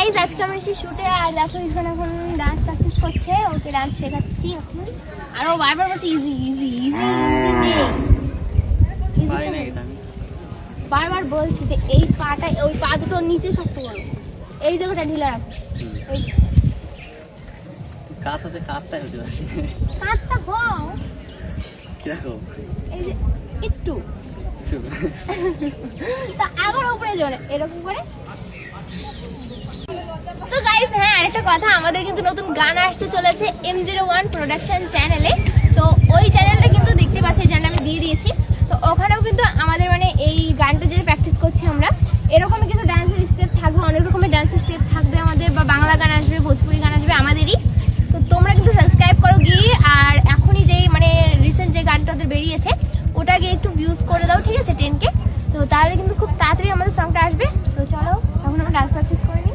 Guys আজকে আমরা এসে শুটে আর দেখো এখন ডান্স প্র্যাকটিস করছে, ওকে ডান্স শেখাচ্ছি এখন। আর ও বারবার বলছে ইজি ইজি ইজি বারবার বলছি যে এই পাটা ওই পা দুটো নিচে শক্ত করো, এই জায়গাটা ঢিলা রাখো। এই কাজ আছে, কাজটা হতে পারছি কাটটা হও কিরকম এই যে একটু তা আবার উপরে জোরে এরকম করে। সো গাইস হ্যাঁ আরেকটা কথা, আমাদের কিন্তু নতুন গান আসতে চলেছে M01 প্রোডাকশন চ্যানেলে। তো ওই চ্যানেলটা কিন্তু দেখতে পাচ্ছি, চ্যানেল আমি দিয়ে দিয়েছি। তো ওখানেও কিন্তু আমাদের মানে এই গানটা যে প্র্যাকটিস করছি আমরা, এরকমই কিন্তু ডান্সের স্টেপ থাকবে, অনেক রকমের ডান্সের স্টেপ থাকবে আমাদের, বা বাংলা গান আসবে, ভোজপুরি গান আসবে আমাদেরই। তো তোমরা কিন্তু সাবস্ক্রাইব করো গিয়ে, আর এখনই যে মানে রিসেন্ট যে গানটা ওদের বেরিয়েছে ওটাকে একটু ভিউজ করে দাও, ঠিক আছে 10K। তো তাহলে কিন্তু খুব তাড়াতাড়ি আমাদের সংটা আসবে। তো চলো এখন আমরা ডান্স প্র্যাকটিস করে নিই।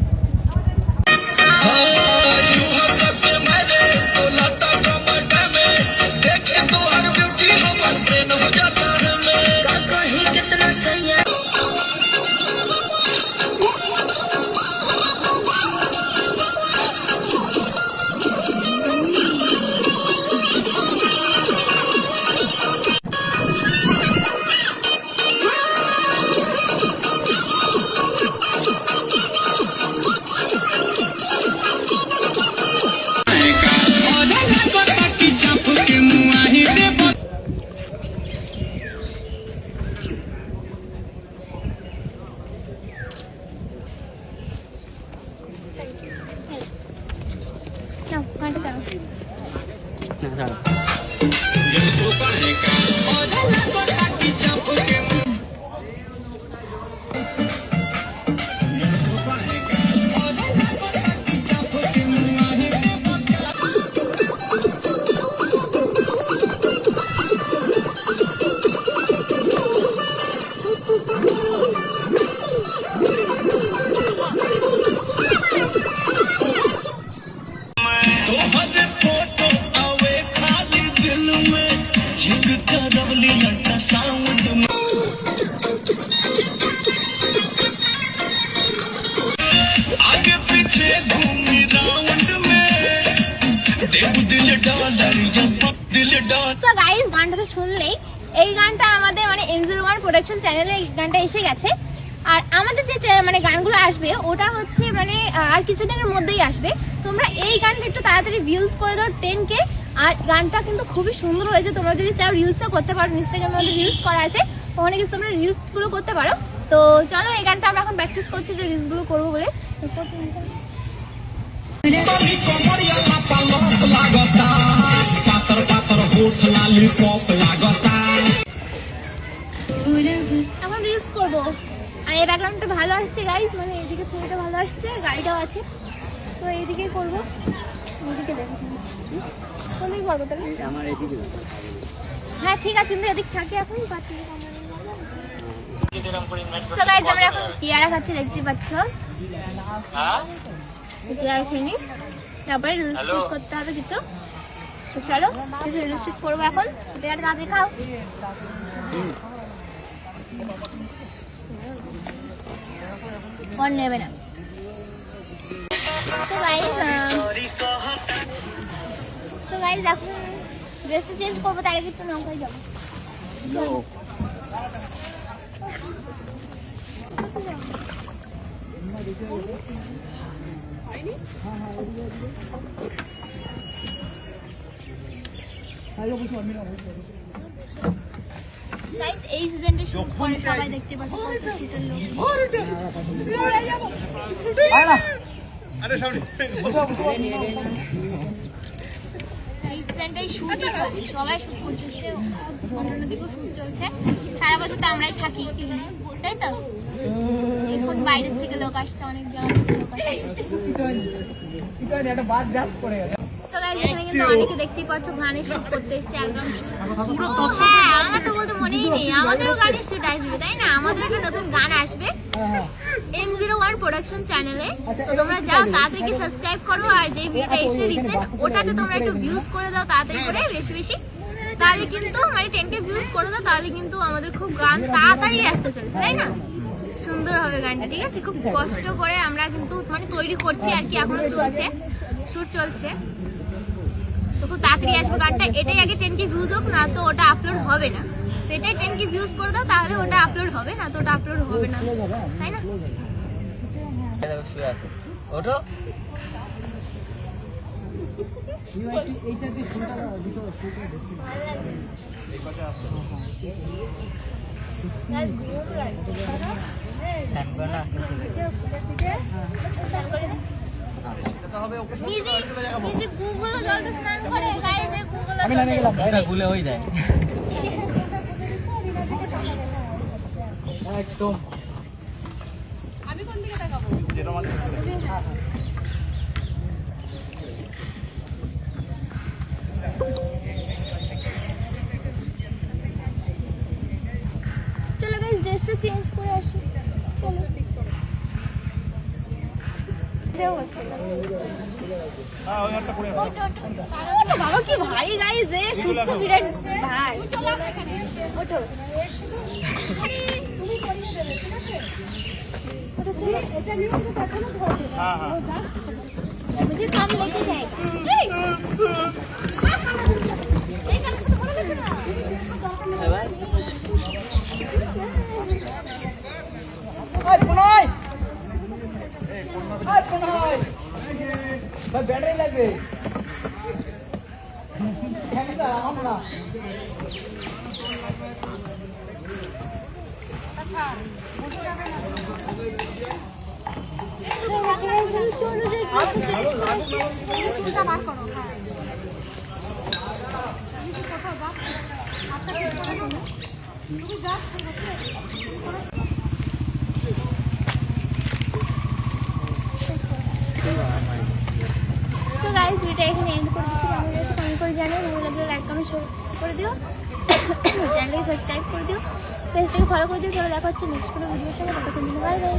নাও গানটা চালাও। So guys, গানটা শুনলেই এই গানটা আমাদের মানে M01 প্রোডাকশন চ্যানেলে এই গানটা এসে গেছে। আর আমাদের যে মানে গানগুলো আসবে ওটা হচ্ছে মানে আর কিছুদিনের মধ্যেই আসবে। তোমরা এই গানটা একটু তাড়াতাড়ি ভিউজ করে দাও 10K। আর গানটা কিন্তু খুবই সুন্দর হয়েছে, তোমরা যদি চাও রিলসও করতে পারো, ইনস্টাগ্রামে আমাদের রিলস করা আছে, ওখানে কিছু তোমরা রিলসগুলো করতে পারো। তো চলো এই গানটা আমরা এখন প্র্যাকটিস করছি যে রিলসগুলো করবো বলে। এখন রিলস করবো। আর এই ব্যাকগ্রাউন্ডটা ভালো আসছে গাইস, মানে এদিকে ছবিটা ভালো আসছে, গাড়িটাও আছে, তো এইদিকে করবো। এদিকে দেখো কোনদিকে করবো তাহলে? হ্যাঁ ঠিক আছে, কিন্তু এদিক থাকে এখন পাচ্ছি। সো গাইস আমরা এখন পেয়ারা খাচ্ছি, দেখতে পাচ্ছ। পেয়ারা খেয়ে নি, তারপরে রিলস শুট করতে হবে কিছু। তো চলো কিছু রিলস শুট করবো এখন। পেয়ারা তাড়াতাড়ি খাও। ফোন নেবে না। সো গাইস এখন ড্রেসটা চেঞ্জ করবো, তার আগে একটু নৌকায় যাবো। গাইস এই সিজনটা শুট করে সবাই দেখতে পাচ্ছে, শুটের লোক। এই সিজনটাই শুটই চলে, সবাই শুট করতেছে, অন্যান্য দিকেও শুট চলছে। সারা বছর তো আমরাই থাকি, তাই তো? এখন বাইরের থেকে লোক আসছে, অনেক জায়গা থেকে লোক আসছে। অনেকে দেখতেই পাচ্ছ গানের শুট করতে এসছে, অ্যালবাম শুট। হ্যাঁ আমার তো বলতে মনেই নেই, আমাদেরও গানের শুট আসবে তাই না? আমাদের একটা নতুন গান আসবে M01 প্রোডাকশন চ্যানেলে। তো তোমরা যাও তাড়াতাড়ি সাবস্ক্রাইব করো, আর যে ভিডিওটা এসে রিসেন্ট ওটাকে তোমরা একটু ভিউজ করে দাও তাড়াতাড়ি করে, বেশি বেশি। তাহলে কিন্তু মানে 10K ভিউজ করে দাও, তাহলে কিন্তু আমাদের খুব গান তাড়াতাড়ি আসতে চলেছে তাই না? সুন্দর হবে গানটা, ঠিক আছে? খুব কষ্ট করে আমরা কিন্তু মানে তৈরি রেডি করছি আর কি, এখনো চলছে, শুট চলছে। তো খুব তাড়াতাড়ি আসবে গানটা। এটাই আগে 10K ভিউজ হোক, না তো ওটা আপলোড হবে না। তো এটাই 10K ভিউজ করে দাও, তাহলে ওটা আপলোড হবে, না তো ওটা আপলোড হবে না, তাই না? ওটো গুগল জলটা স্নান করে, গাইস এই গুগল ভুলে হয়ে যায় একদম। আমি কোন দিকে তাকাবো? চলো গাইস ড্রেসটা চেঞ্জ করে আসি, চলো। বাবা কি ভারী গাইস, রে শুট তো বিরাট ভাই। ওঠো मुझे काम लेके जाएगा। ব্যাটারি লাগবে So guys, ভিডিওটা এখানে এন্ড করে দিচ্ছি। কেমন হয়েছে কমেন্ট করে জানিও, ভালো লাগলে লাইক কমেন্ট শেয়ার করে দিও, চ্যানেলকে সাবস্ক্রাইব করে দিও, পেজটাকে ফলো করে দিও। চলো দেখা হচ্ছে নেক্সট কোনো ভিডিওর সঙ্গে, ততক্ষণ বাই বাই।